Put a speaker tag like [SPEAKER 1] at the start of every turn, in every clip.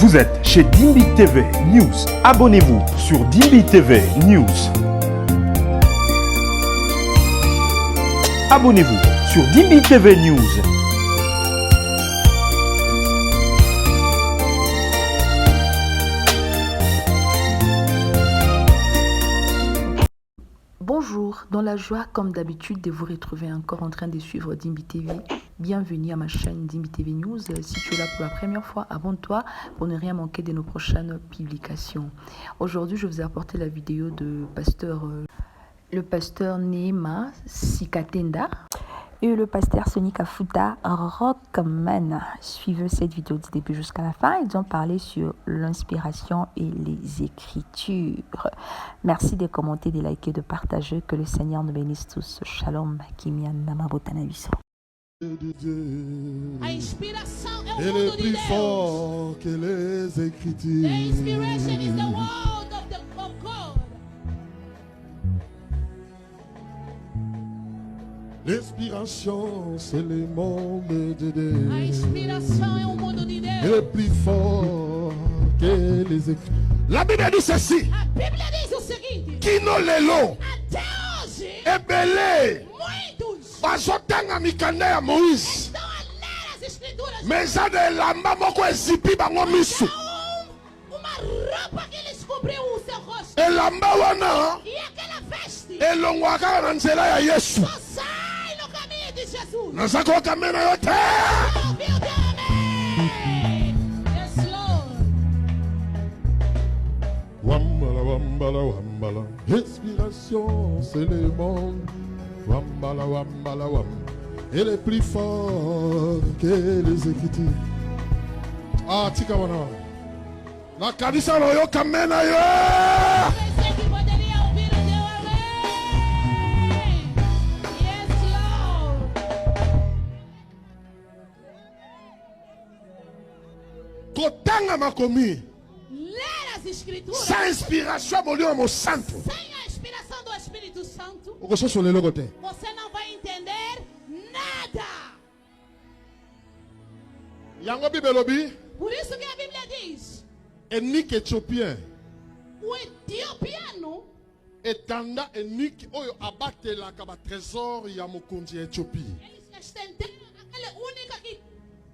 [SPEAKER 1] Vous êtes chez Dimbi TV News. Abonnez-vous sur Dimbi TV News. Abonnez-vous sur Dimbi TV News.
[SPEAKER 2] Bonjour, dans la joie comme d'habitude de vous retrouver encore en train de suivre Dimbi TV. Bienvenue à ma chaîne Dimbi TV News. Si tu es là pour la première fois, abonne-toi pour ne rien manquer de nos prochaines publications. Aujourd'hui, je vous ai apporté la vidéo de le pasteur Neema Sikatenda et le pasteur Sonny Kafuta Rockman. Suivez cette vidéo du début jusqu'à la fin. Ils ont parlé sur l'inspiration et les écritures. Merci de commenter, de liker, de partager. Que le Seigneur nous bénisse tous. Shalom.
[SPEAKER 3] A inspiração é o
[SPEAKER 4] Ele é
[SPEAKER 3] mundo de
[SPEAKER 4] plus
[SPEAKER 3] Deus.
[SPEAKER 4] fort que les
[SPEAKER 3] The
[SPEAKER 4] Écritures.
[SPEAKER 3] inspiration is the word of God.
[SPEAKER 4] L'inspiration, c'est le monde de
[SPEAKER 3] A
[SPEAKER 4] Deus.
[SPEAKER 3] inspiração é o mundo de
[SPEAKER 4] Ele é
[SPEAKER 3] Deus.
[SPEAKER 4] plus fort que les Écritures. La Bible dit ceci.
[SPEAKER 3] A Bíblia diz o seguinte:
[SPEAKER 4] Kino lelo,
[SPEAKER 3] até hoje,
[SPEAKER 4] ebele,
[SPEAKER 3] muitos
[SPEAKER 4] bazotanga mikanda ya Moïse.
[SPEAKER 3] estão a ler as escrituras.
[SPEAKER 4] Mais eza de elamba moko ezipi bango misu.
[SPEAKER 3] Uma roupa que lhes cobriu o seu rosto.
[SPEAKER 4] Elamba wana
[SPEAKER 3] E aquela veste
[SPEAKER 4] elongwaka kaka na nzela ya Yesu.
[SPEAKER 3] só sai no caminho de Jesus.
[SPEAKER 4] Naza kokamena yo te.
[SPEAKER 3] Ouviu teu amém? Yes, Lord.
[SPEAKER 4] Wambala, wambala, wambala. Inspiration, c'est le monde. Wambala, wambala, wambala. Il est plus fort que les Écritures. Ah, tika wana. Na kanisa no yo kamena yo.
[SPEAKER 3] Pensei que poderia ouvir o teu amém. Yes, Lord.
[SPEAKER 4] Kotanga makomi.
[SPEAKER 3] Ler as escrituras
[SPEAKER 4] Sans inspiration molio mo santo.
[SPEAKER 3] sem a inspiração do Espírito Santo,
[SPEAKER 4] Okoso so lelo kote.
[SPEAKER 3] você não vai entender nada.
[SPEAKER 4] Yango bibelobi.
[SPEAKER 3] Por isso que a Bíblia diz:
[SPEAKER 4] Enik éthiopien.
[SPEAKER 3] o etiopiano
[SPEAKER 4] Etanda enik oyo abatelaka ba trésor ya mokonzi ya Éthiopie.
[SPEAKER 3] eles estenderam aquele único que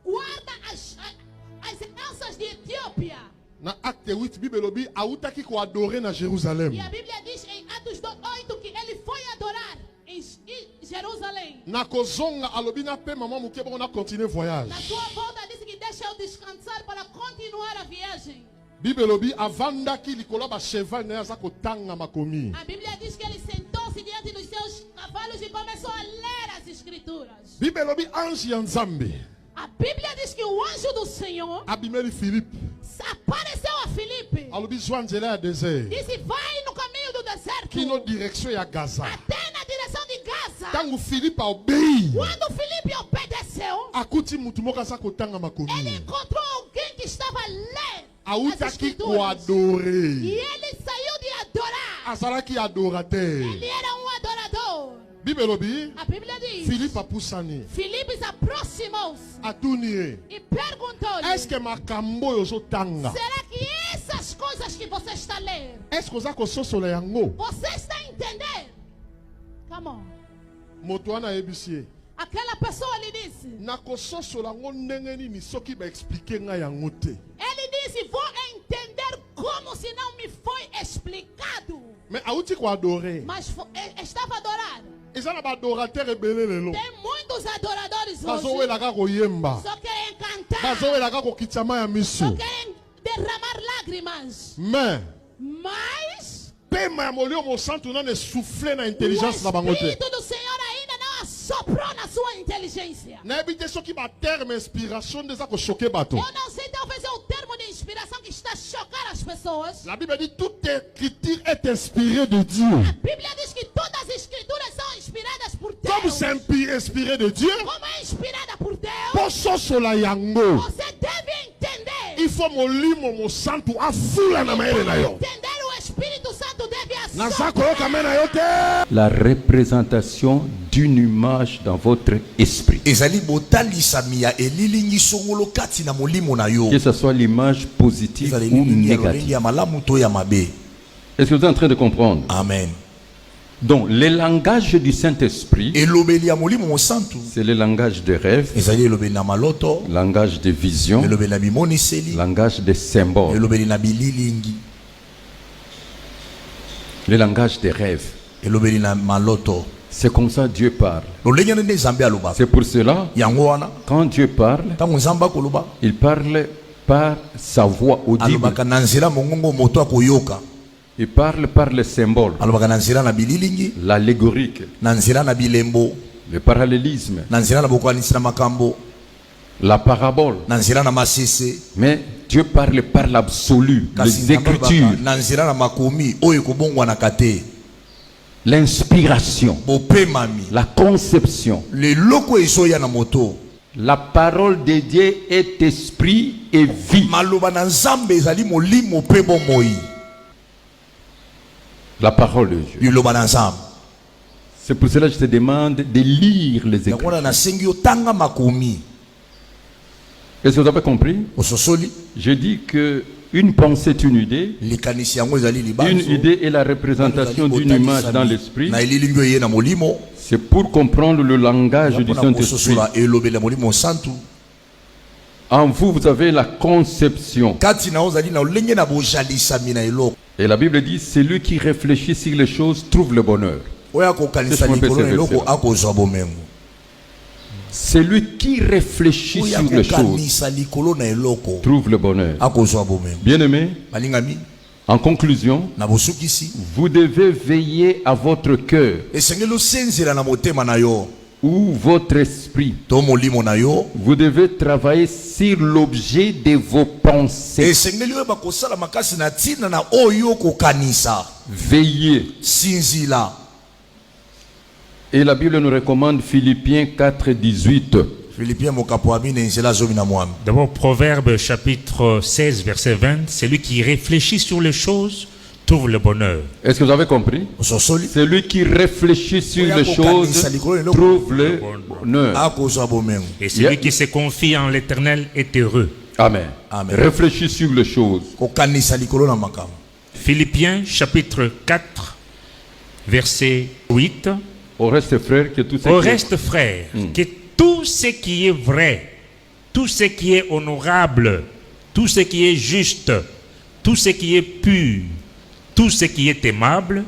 [SPEAKER 3] guarda as heranças de Etiópia.
[SPEAKER 4] Na acte 8 bibelobi autaki ko adorer na Jérusalem.
[SPEAKER 3] E a Bíblia diz em Atos 8 que ele foi adorar em Jerusalém.
[SPEAKER 4] Na kozonga alobi na pe maman muke bon na continuer voyage.
[SPEAKER 3] Na sua volta disse que deixa eu descansar para continuar a viagem.
[SPEAKER 4] Bibelobi avandaki likolo ba cheval na za kotanga makomi.
[SPEAKER 3] A Bíblia diz que ele sentou-se diante dos seus cavalos e começou a ler as escrituras.
[SPEAKER 4] Bibelobi ange ya Nzambe
[SPEAKER 3] A Bíblia diz que o anjo do Senhor
[SPEAKER 4] abimeli Philippe.
[SPEAKER 3] apareceu a Filipe.
[SPEAKER 4] Alobi zwa nzela ya désert.
[SPEAKER 3] Disse: vai no caminho do deserto,
[SPEAKER 4] Kino direction ya Gaza.
[SPEAKER 3] até na direção de Gaza.
[SPEAKER 4] Tango Philippe a obéi.
[SPEAKER 3] Quando Filipe obedeceu,
[SPEAKER 4] Akuti mutu moko za kotanga
[SPEAKER 3] ele
[SPEAKER 4] makomi.
[SPEAKER 3] encontrou alguém que estava a ler as
[SPEAKER 4] Autaki ko
[SPEAKER 3] escrituras.
[SPEAKER 4] adorer.
[SPEAKER 3] E ele saiu de adorar.
[SPEAKER 4] Azalaki adorateur.
[SPEAKER 3] Ele era um adorador.
[SPEAKER 4] Bibelobi
[SPEAKER 3] A Bíblia diz:
[SPEAKER 4] Philippe apusani.
[SPEAKER 3] Filipe se aproximou-se
[SPEAKER 4] Atuni.
[SPEAKER 3] e perguntou-lhe:
[SPEAKER 4] Est-ce que makambo yo zotanga?
[SPEAKER 3] será que essas coisas que você está lendo,
[SPEAKER 4] Est-ce que oza kososola yango?
[SPEAKER 3] você está a entender? Come on.
[SPEAKER 4] Moto wana yebisie.
[SPEAKER 3] Aquela pessoa lhe disse:
[SPEAKER 4] Na kososola yango ndenge nini soki ba expliquer nga yango te.
[SPEAKER 3] ele disse, vou entender como se não me foi explicado.
[SPEAKER 4] Mais auti ko adorer.
[SPEAKER 3] Mas estava a adorar.
[SPEAKER 4] Eza na ba adorateur ebele lelo.
[SPEAKER 3] Tem muitos adoradores
[SPEAKER 4] Bazo
[SPEAKER 3] hoje.
[SPEAKER 4] wela ka koyemba.
[SPEAKER 3] Só querem cantar.
[SPEAKER 4] Bazo wela ka kokitama ya
[SPEAKER 3] Só
[SPEAKER 4] misu.
[SPEAKER 3] querem derramar lágrimas.
[SPEAKER 4] Mais
[SPEAKER 3] Mas
[SPEAKER 4] pema ya molio mo santo nane souffler na
[SPEAKER 3] o
[SPEAKER 4] intelligence na bango te.
[SPEAKER 3] Espírito do Senhor ainda não assoprou na sua inteligência.
[SPEAKER 4] Na ebite soki ba terme inspiration deza ko choquer bato.
[SPEAKER 3] Eu não sei, talvez é o termo de inspiração que está a chocar as pessoas.
[SPEAKER 4] La Bible dit toute écriture est inspirée de Dieu.
[SPEAKER 3] A Bíblia diz que todas as escrituras são inspiradas por Deus.
[SPEAKER 4] Comme c'est inspiré de Dieu,
[SPEAKER 3] Como é inspirada por Deus,
[SPEAKER 4] pososola yango.
[SPEAKER 3] você deve entender.
[SPEAKER 4] Il faut molimo mo santo afula na maele na yo.
[SPEAKER 3] Entender, o Espírito Santo deve
[SPEAKER 4] Na
[SPEAKER 3] assoprar.
[SPEAKER 4] zako yo kamena yo te.
[SPEAKER 5] La représentation d'une image dans votre esprit.
[SPEAKER 6] ezali botalisami ya elilingi songolo kati na molimo na yo.
[SPEAKER 5] Que ce soit l'image positive
[SPEAKER 6] ezali
[SPEAKER 5] ou
[SPEAKER 6] elilingi ya
[SPEAKER 5] négative.
[SPEAKER 6] lolenge ya malamu to ya mabe.
[SPEAKER 5] Est-ce que vous êtes en train de comprendre?
[SPEAKER 6] Amen.
[SPEAKER 5] Donc, le langage du Saint-Esprit,
[SPEAKER 6] elobeli ya molimo mosantu
[SPEAKER 5] c'est le langage de rêve,
[SPEAKER 6] ezali elobeli na maloto,
[SPEAKER 5] langage de vision,
[SPEAKER 6] elobeli na bimoniseli,
[SPEAKER 5] langage de symbole,
[SPEAKER 6] elobeli na bililingi,
[SPEAKER 5] le langage des rêves.
[SPEAKER 6] elobeli na maloto.
[SPEAKER 5] C'est comme ça Dieu parle.
[SPEAKER 6] lolenge nde nzambe alobaka.
[SPEAKER 5] C'est pour cela,
[SPEAKER 6] yango wana
[SPEAKER 5] quand Dieu parle,
[SPEAKER 6] ntango nzambe akoloba
[SPEAKER 5] il parle par sa voix audible.
[SPEAKER 6] alobaka na nzela mongongo moto akoyoka.
[SPEAKER 5] Il parle par les symboles,
[SPEAKER 6] alobaka na nzela na bililingi,
[SPEAKER 5] l'allégorique,
[SPEAKER 6] na nzela na bilembo,
[SPEAKER 5] le parallélisme,
[SPEAKER 6] na nzela na bokanisi na makambo,
[SPEAKER 5] la parabole.
[SPEAKER 6] na nzela na masese.
[SPEAKER 5] Mais Dieu parle par l'absolu,
[SPEAKER 6] Kasi
[SPEAKER 5] les
[SPEAKER 6] nzambe alobaka
[SPEAKER 5] écritures,
[SPEAKER 6] na nzela na makomi oyo ekobongwanaka te.
[SPEAKER 5] l'inspiration,
[SPEAKER 6] bopemami
[SPEAKER 5] la conception.
[SPEAKER 6] leloko ezoya na moto.
[SPEAKER 5] La parole de Dieu est esprit et vie.
[SPEAKER 6] maloba na nzambe ezali molimo mpe bomoi.
[SPEAKER 5] La parole de Dieu.
[SPEAKER 6] liloba na nzambe
[SPEAKER 5] C'est pour cela que je te demande de lire les
[SPEAKER 6] yango
[SPEAKER 5] écritures.
[SPEAKER 6] wana nasengi otanga makomi.
[SPEAKER 5] Est-ce que vous avez compris?
[SPEAKER 6] ososoli
[SPEAKER 5] Je dis que une pensée est une idée.
[SPEAKER 6] likanisi yango ezali libanzo.
[SPEAKER 5] Une idée est la représentation d'une image dans l'esprit.
[SPEAKER 6] na elilingi oyo eye na molimo
[SPEAKER 5] C'est pour comprendre le langage du
[SPEAKER 6] mpona
[SPEAKER 5] Saint-Esprit.
[SPEAKER 6] kososola elobeli ya molimo santu.
[SPEAKER 5] En vous, vous avez la conception.
[SPEAKER 6] kati na ozali na olenge na bojalisami na eloko
[SPEAKER 5] Et la Bible dit, celui qui réfléchit sur les choses trouve le bonheur.
[SPEAKER 6] oyo akokanisa likolo na eloko akozwa bomengo.
[SPEAKER 5] Celui qui réfléchit
[SPEAKER 6] oyo
[SPEAKER 5] sur les choses
[SPEAKER 6] akokanisa likolo na eloko
[SPEAKER 5] trouve le bonheur.
[SPEAKER 6] akozwa bomengo.
[SPEAKER 5] Bien-aimés,
[SPEAKER 6] balingami
[SPEAKER 5] en conclusion,
[SPEAKER 6] na bosukisi
[SPEAKER 5] vous devez veiller à votre cœur
[SPEAKER 6] esengeli osenzela na motema na yo
[SPEAKER 5] ou votre esprit.
[SPEAKER 6] to molimo na yo.
[SPEAKER 5] Vous devez travailler sur l'objet de vos pensées.
[SPEAKER 6] esengeli oyeba kosala makasi na ntina na oyo kokanisa.
[SPEAKER 5] Veillez.
[SPEAKER 6] sinzila.
[SPEAKER 5] Et la Bible nous recommande Philippiens 4, 18.
[SPEAKER 6] Philippiens mokapo amine nzela zomi na mwami.
[SPEAKER 7] D'abord, Proverbe chapitre 16, verset 20. Celui qui réfléchit sur les choses trouve le bonheur.
[SPEAKER 5] Est-ce que vous avez compris?
[SPEAKER 6] ososoli
[SPEAKER 5] Celui qui réfléchit sur les choses trouve le bonheur.
[SPEAKER 6] akozwa bomengo.
[SPEAKER 7] Et celui qui se confie en l'Éternel est heureux.
[SPEAKER 5] Amen.
[SPEAKER 6] Amen.
[SPEAKER 5] Réfléchis sur les choses.
[SPEAKER 6] kokanisa likolo na makambo.
[SPEAKER 7] Philippiens chapitre 4, verset 8.
[SPEAKER 5] Au reste, frère, que tout ce
[SPEAKER 7] Au
[SPEAKER 5] qui est-
[SPEAKER 7] reste, frères, que tout ce qui est vrai, tout ce qui est honorable, tout ce qui est juste, tout ce qui est pur, tout ce qui est aimable,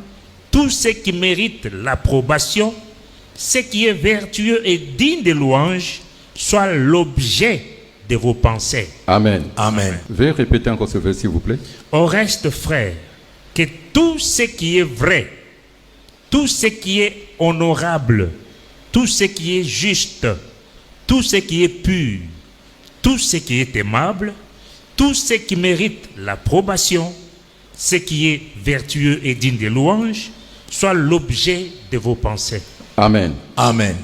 [SPEAKER 7] tout ce qui mérite l'approbation, ce qui est vertueux et digne de louange, soit l'objet de vos pensées.
[SPEAKER 5] Amen.
[SPEAKER 6] Amen.
[SPEAKER 5] Veuillez répéter encore ce verset, s'il vous plaît.
[SPEAKER 7] Au reste, frères, que tout ce qui est vrai, tout ce qui est honorable, tout ce qui est juste, tout ce qui est pur, tout ce qui est aimable, tout ce qui mérite l'approbation, ce qui est vertueux et digne de louange, soit l'objet de vos pensées.
[SPEAKER 5] Amen.
[SPEAKER 6] Amen.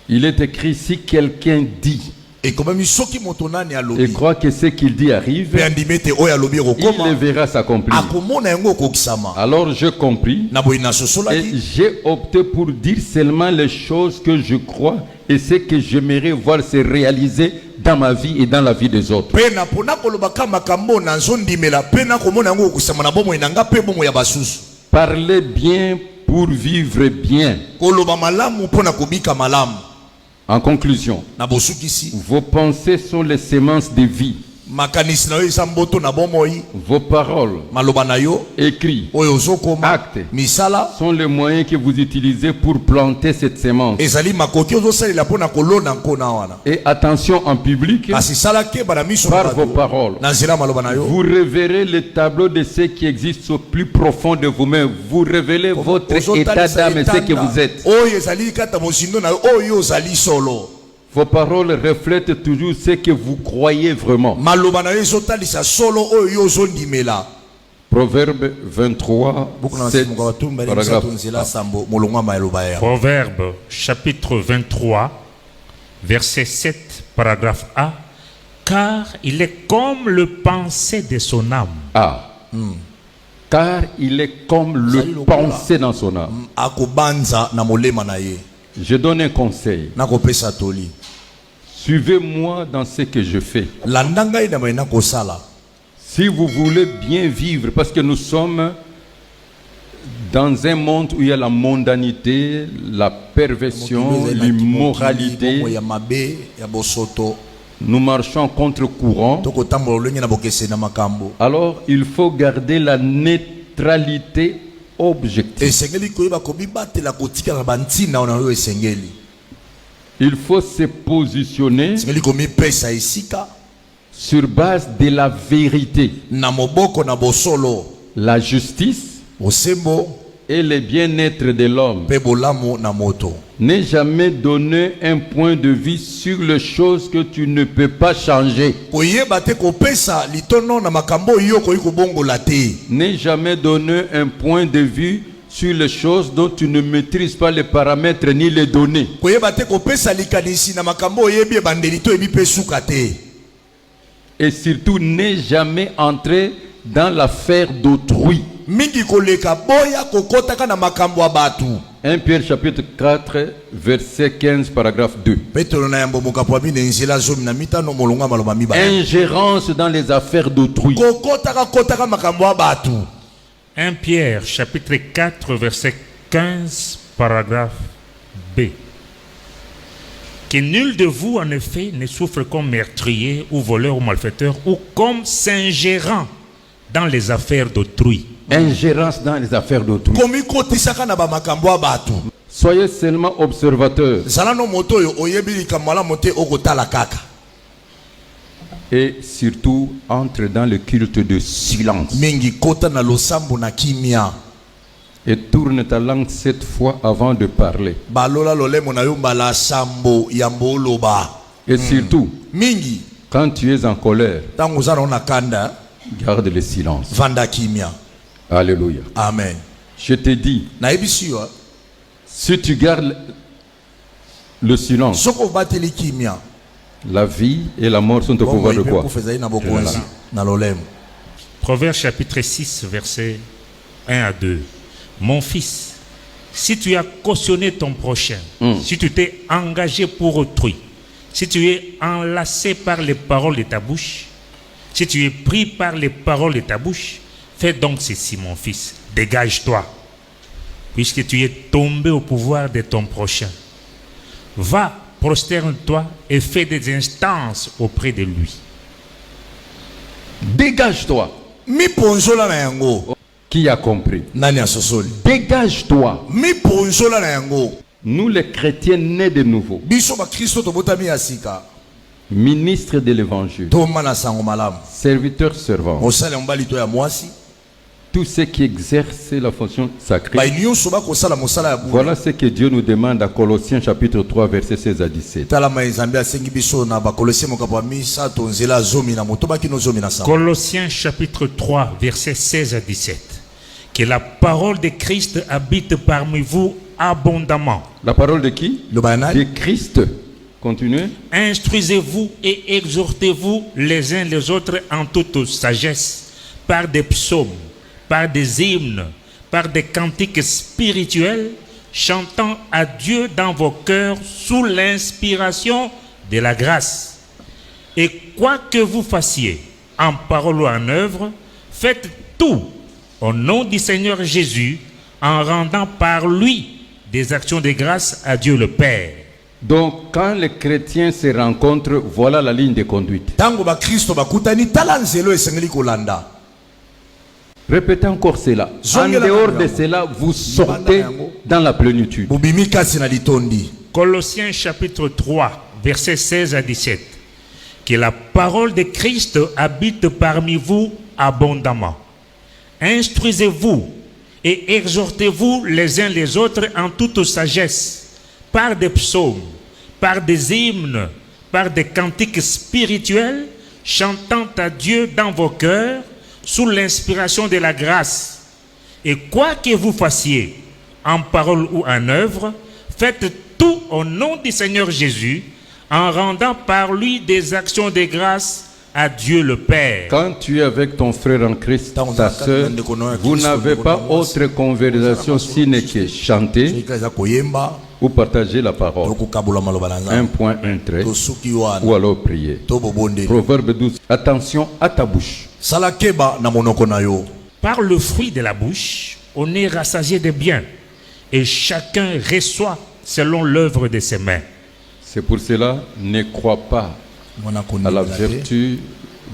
[SPEAKER 5] Il est écrit, si quelqu'un dit
[SPEAKER 6] ekomami soki moto nani
[SPEAKER 5] et
[SPEAKER 6] alobi
[SPEAKER 5] croit que ce qu'il dit arrive,
[SPEAKER 6] mpe andimi ete oyo alobi
[SPEAKER 5] il le
[SPEAKER 6] ekokoma
[SPEAKER 5] verra s'accomplir.
[SPEAKER 6] akomona yango okokisama.
[SPEAKER 5] Alors je compris
[SPEAKER 6] na boye
[SPEAKER 5] et
[SPEAKER 6] nasosolaki
[SPEAKER 5] j'ai opté pour dire seulement les choses que je crois et ce que j'aimerais voir se réaliser dans ma vie et dans la vie des autres.
[SPEAKER 6] mpe na mpona kolobaka makambo nazondimela mpe nakomona yango okokisama na bomoi na nga mpe bomoi ya basusu.
[SPEAKER 5] Parlez bien pour vivre bien.
[SPEAKER 6] koloba malamu mpona kobika malamu.
[SPEAKER 5] En conclusion,
[SPEAKER 6] na bosukisi
[SPEAKER 5] vos pensées sont les semences de vie.
[SPEAKER 6] makanisi na yo eza mboto na bomoi.
[SPEAKER 5] Vos paroles,
[SPEAKER 6] maloba na yo
[SPEAKER 5] écrits,
[SPEAKER 6] oyo ozokoma
[SPEAKER 5] acte
[SPEAKER 6] misala
[SPEAKER 5] sont les moyens que vous utilisez pour planter cette semence.
[SPEAKER 6] ezali makoki ozosalela mpona kolona nkona wana.
[SPEAKER 5] Et attention en public,
[SPEAKER 6] kasi sala keba na miso na
[SPEAKER 5] par vos
[SPEAKER 6] bato
[SPEAKER 5] paroles,
[SPEAKER 6] na nzela maloba na yo.
[SPEAKER 5] vous révélez le tableau de ce qui existe au plus profond de vous-même. Vous révélez votre état d'âme et ce que vous êtes.
[SPEAKER 6] oyo ezali kata mosindo na yo oyo ozali solo.
[SPEAKER 5] Vos paroles reflètent toujours ce que vous croyez vraiment.
[SPEAKER 6] maloba na yo ezotalisa solo oyo yo ozondimela.
[SPEAKER 5] Proverbe 23,
[SPEAKER 6] buku na
[SPEAKER 5] 7,
[SPEAKER 6] masimuka batumba
[SPEAKER 5] paragraphe.
[SPEAKER 6] nzela sambo molongwa maloba ya.
[SPEAKER 7] Proverbe chapitre 23, verset 7, paragraphe A. Car il est comme le pensée de son âme.
[SPEAKER 5] Ah. Car il est comme le pensée dans son âme.
[SPEAKER 6] akobanza na molema na ye.
[SPEAKER 5] Je donne un conseil.
[SPEAKER 6] nakopesa toli.
[SPEAKER 5] Suivez-moi dans ce que je fais.
[SPEAKER 6] Landa ngai na mai nakosala.
[SPEAKER 5] Si vous voulez bien vivre, parce que nous sommes dans un monde où il y a la mondanité, la perversion, l'immoralité,
[SPEAKER 6] ya mabe ya bosoto.
[SPEAKER 5] nous marchons contre courant.
[SPEAKER 6] Tokotambola lolenge na bokese na makambo.
[SPEAKER 5] Alors il faut garder la neutralité objective.
[SPEAKER 6] Esengeli koyeba kobibatela kotika na bantina ona oyo esengeli.
[SPEAKER 5] Il faut se positionner
[SPEAKER 6] Esengeli komipesa esika
[SPEAKER 5] sur base de la vérité,
[SPEAKER 6] na moboko na bosolo.
[SPEAKER 5] la justice
[SPEAKER 6] Osembo
[SPEAKER 5] et le bien-être de l'homme.
[SPEAKER 6] pe bolamu na moto.
[SPEAKER 5] Ne jamais donner un point de vue sur les choses que tu ne peux pas changer.
[SPEAKER 6] Koyeba te kopesa litono na makambo yo koyi kobongola te.
[SPEAKER 5] Ne jamais donner un point de vue sur les choses dont tu ne maîtrises pas les paramètres ni les données.
[SPEAKER 6] Koyeba te kopesa likanisi na makambo oyebi ebandeli to ebi pe suka te.
[SPEAKER 5] Et surtout, ne jamais entrer dans l'affaire d'autrui.
[SPEAKER 6] Mingi koleka boya kokotaka na makambo ya batu.
[SPEAKER 5] 1 Pierre chapitre 4, verset 15, paragraphe 2.
[SPEAKER 6] Petro na yambo mokapo abine nzela zomi na mitano molonga maloba mibale.
[SPEAKER 5] Ingérence dans les affaires d'autrui.
[SPEAKER 6] Kotaka makambo ya batu.
[SPEAKER 7] 1 Pierre chapitre 4 verset 15 paragraphe B. Que nul de vous en effet ne souffre comme meurtrier ou voleur ou malfaiteur ou comme s'ingérant dans les affaires d'autrui.
[SPEAKER 5] Ingérence dans les affaires d'autrui.
[SPEAKER 6] Komi kotisaka na ba makambo ya batu.
[SPEAKER 5] Soyez seulement observateurs
[SPEAKER 6] Zala no moto yo oyebi likamala mote okotala kaka.
[SPEAKER 5] et surtout entre dans le culte de silence.
[SPEAKER 6] Mingi kota na losambo na kimia.
[SPEAKER 5] Et tourne ta langue 7 fois avant de parler.
[SPEAKER 6] Balola lolemo na yo mbala sambo yambo loba.
[SPEAKER 5] Et surtout,
[SPEAKER 6] Mingi
[SPEAKER 5] quand tu es en colère,
[SPEAKER 6] tango zana ona kanda
[SPEAKER 5] garde le silence.
[SPEAKER 6] vanda kimia.
[SPEAKER 5] Alléluia.
[SPEAKER 6] Amen.
[SPEAKER 5] Je te dis,
[SPEAKER 6] Na ebisi yo
[SPEAKER 5] si tu gardes le silence,
[SPEAKER 6] soko bateli kimia.
[SPEAKER 5] la vie et la mort sont au pouvoir de quoi?
[SPEAKER 6] Kufeza ina bokonzi na lolemo.
[SPEAKER 7] Proverbe chapitre 6 verset 1 à 2. Mon fils, si tu as cautionné ton prochain, si tu t'es engagé pour autrui, si tu es enlacé par les paroles de ta bouche, si tu es pris par les paroles de ta bouche, fais donc ceci, mon fils, dégage-toi, puisque tu es tombé au pouvoir de ton prochain. Va, prosterne-toi et fais des instances auprès de lui.
[SPEAKER 5] Dégage-toi.
[SPEAKER 6] Mi ponzola na yango.
[SPEAKER 5] Qui a compris?
[SPEAKER 6] Nani asosoli.
[SPEAKER 5] Dégage-toi.
[SPEAKER 6] Mi ponzola na yango.
[SPEAKER 5] Nous les chrétiens nés de nouveau,
[SPEAKER 6] Biso ba Kristo to botami asika.
[SPEAKER 5] ministres de l'évangile,
[SPEAKER 6] Toma na sango malamu.
[SPEAKER 5] serviteurs servants,
[SPEAKER 6] Osala mbali to ya mwasi.
[SPEAKER 5] tous ceux qui exercent la fonction
[SPEAKER 6] Ba
[SPEAKER 5] sacrée.
[SPEAKER 6] nyonso ba kosala mosala ya bule.
[SPEAKER 5] Voilà ce que Dieu nous demande à Colossiens chapitre 3 verset 16 à 17.
[SPEAKER 6] Tala ma ezambe asengi biso na ba Kolosien mokapo ya misato nzela zomi na moto baki no zomi na sango.
[SPEAKER 7] Colossiens chapitre 3 verset 16 à 17. Que la parole de Christ habite parmi vous abondamment.
[SPEAKER 5] La parole de qui?
[SPEAKER 6] Loba
[SPEAKER 5] De
[SPEAKER 6] nani?
[SPEAKER 5] Christ. Continuez.
[SPEAKER 7] Instruisez-vous et exhortez-vous les uns les autres en toute sagesse, par des psaumes, par des hymnes, par des cantiques spirituels, chantant à Dieu dans vos cœurs sous l'inspiration de la grâce. Et quoi que vous fassiez, en parole ou en œuvre, faites tout au nom du Seigneur Jésus, en rendant par lui des actions de grâce à Dieu le Père.
[SPEAKER 5] Donc, quand les chrétiens se rencontrent, voilà la ligne de conduite.
[SPEAKER 6] Tango ba Kristo bakutani tala nzelo esengeli kolanda.
[SPEAKER 5] Répétez encore cela. En dehors de cela, vous sortez dans la plénitude.
[SPEAKER 6] Bobimi kasi na litondi.
[SPEAKER 7] Colossiens chapitre 3, versets 16 à 17. Que la parole de Christ habite parmi vous abondamment. Instruisez-vous et exhortez-vous les uns les autres en toute sagesse, par des psaumes, par des hymnes, par des cantiques spirituels, chantant à Dieu dans vos cœurs, sous l'inspiration de la grâce. Et quoi que vous fassiez, en parole ou en œuvre, faites tout au nom du Seigneur Jésus, en rendant par lui des actions de grâce à Dieu le Père.
[SPEAKER 5] Quand tu es avec ton frère en Christ, ta soeur, vous n'avez pas autre conversation sinon que chanter, ou partager la parole.
[SPEAKER 6] tokokabola maloba na
[SPEAKER 5] Un
[SPEAKER 6] Nzambe
[SPEAKER 5] point, un trait,
[SPEAKER 6] tosuki wana
[SPEAKER 5] ou alors prier.
[SPEAKER 6] tobobonde
[SPEAKER 5] Proverbe 12. Attention à ta bouche.
[SPEAKER 6] sala keba na monoko na yo.
[SPEAKER 7] Par le fruit de la bouche, on est rassasié de biens, et chacun reçoit selon l'œuvre de ses mains.
[SPEAKER 5] C'est pour cela, ne crois pas
[SPEAKER 6] Mwana
[SPEAKER 5] à
[SPEAKER 6] koni
[SPEAKER 5] la
[SPEAKER 6] te,
[SPEAKER 5] vertu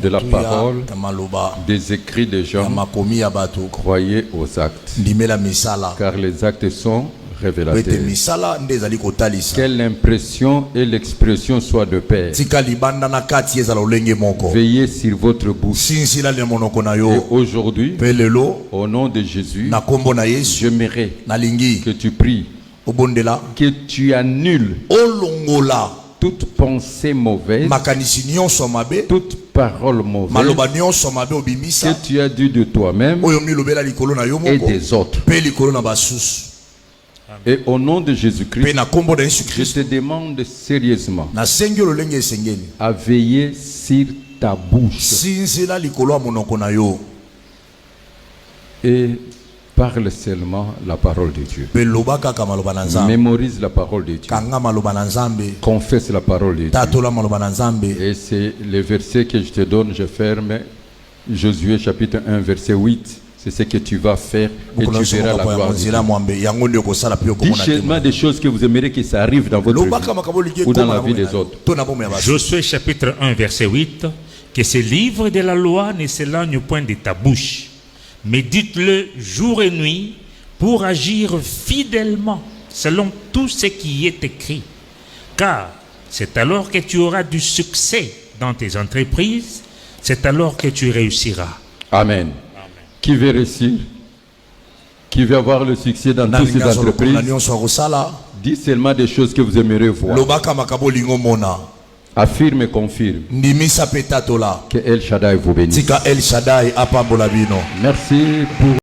[SPEAKER 5] de la
[SPEAKER 6] tuya
[SPEAKER 5] parole,
[SPEAKER 6] ta maloba
[SPEAKER 5] des écrits des
[SPEAKER 6] ya
[SPEAKER 5] gens.
[SPEAKER 6] makomi ya bato
[SPEAKER 5] Croyez aux actes,
[SPEAKER 6] ndimela misala
[SPEAKER 5] car les actes sont
[SPEAKER 6] ete
[SPEAKER 5] révélateurs.
[SPEAKER 6] misala nde ezali kotalisa
[SPEAKER 5] Que l'impression et l'expression soient de pair.
[SPEAKER 6] tika libanda na kati ezala olenge moko
[SPEAKER 5] Veillez sur votre bouche.
[SPEAKER 6] sinsila na monoko na
[SPEAKER 5] Et
[SPEAKER 6] yo
[SPEAKER 5] aujourd'hui,
[SPEAKER 6] mpe lelo
[SPEAKER 5] au nom de Jésus,
[SPEAKER 6] na kombo na Yesu
[SPEAKER 5] j'aimerais
[SPEAKER 6] nalingi
[SPEAKER 5] que tu pries,
[SPEAKER 6] obondela
[SPEAKER 5] que tu annules
[SPEAKER 6] olongola
[SPEAKER 5] toute pensée mauvaise,
[SPEAKER 6] makanisi nyonso ya mabe
[SPEAKER 5] toute parole mauvaise
[SPEAKER 6] maloba nyonso ya mabe
[SPEAKER 5] que
[SPEAKER 6] obimisa
[SPEAKER 5] tu as dit de toi-même
[SPEAKER 6] oyo milobela likolo na yo
[SPEAKER 5] et
[SPEAKER 6] moko
[SPEAKER 5] des autres.
[SPEAKER 6] mpe likolo na basusu
[SPEAKER 5] Et au nom de
[SPEAKER 6] mpe
[SPEAKER 5] Jésus-Christ,
[SPEAKER 6] na kombo na Yesu
[SPEAKER 5] je
[SPEAKER 6] Kristo
[SPEAKER 5] te demande sérieusement
[SPEAKER 6] nasengi ololenge esengeli
[SPEAKER 5] à veiller sur ta bouche
[SPEAKER 6] sinzila likolo ya monoko na yo
[SPEAKER 5] et parle seulement la parole de Dieu.
[SPEAKER 6] mpe loba kaka maloba na Nzambe
[SPEAKER 5] Mémorise la parole de Dieu.
[SPEAKER 6] kanga maloba na Nzambe
[SPEAKER 5] Confesse la parole de Dieu.
[SPEAKER 6] tatola maloba na Nzambe
[SPEAKER 5] Et c'est le verset que je te donne, je ferme. Josué chapitre 1 verset 8. C'est ce que tu vas faire et
[SPEAKER 6] Mokolo
[SPEAKER 5] tu verras la
[SPEAKER 6] nyonso
[SPEAKER 5] gloire de
[SPEAKER 6] nzela
[SPEAKER 5] Dieu.
[SPEAKER 6] mwambe yango nde okosala mpe
[SPEAKER 5] Dis
[SPEAKER 6] okomona
[SPEAKER 5] seulement
[SPEAKER 6] te
[SPEAKER 5] des choses que vous aimeriez que ça arrive dans votre
[SPEAKER 6] lobaka
[SPEAKER 5] vie
[SPEAKER 6] makambo olingi
[SPEAKER 5] ou dans
[SPEAKER 6] ekoma
[SPEAKER 5] la
[SPEAKER 6] na
[SPEAKER 5] vie
[SPEAKER 6] bomoi
[SPEAKER 5] des
[SPEAKER 6] na-
[SPEAKER 5] autres.
[SPEAKER 6] to na bomoi ya bato
[SPEAKER 7] Josué chapitre 1 verset 8, que ce livre de la loi ne s'éloigne point de ta bouche, mais dites-le jour et nuit pour agir fidèlement selon tout ce qui est écrit. Car c'est alors que tu auras du succès dans tes entreprises, c'est alors que tu réussiras.
[SPEAKER 5] Amen. Qui veut réussir? Qui veut avoir le succès dans toutes ces
[SPEAKER 6] nalingi azolokola
[SPEAKER 5] entreprises?
[SPEAKER 6] nyonso akosala
[SPEAKER 5] Dis seulement des choses que vous aimeriez voir.
[SPEAKER 6] lobaka makambo olingi omona
[SPEAKER 5] Affirme et confirme
[SPEAKER 6] ndimisa mpe tatola
[SPEAKER 5] que El Shaddai vous bénisse.
[SPEAKER 6] tika El Shaddai apambola bino
[SPEAKER 5] Merci pour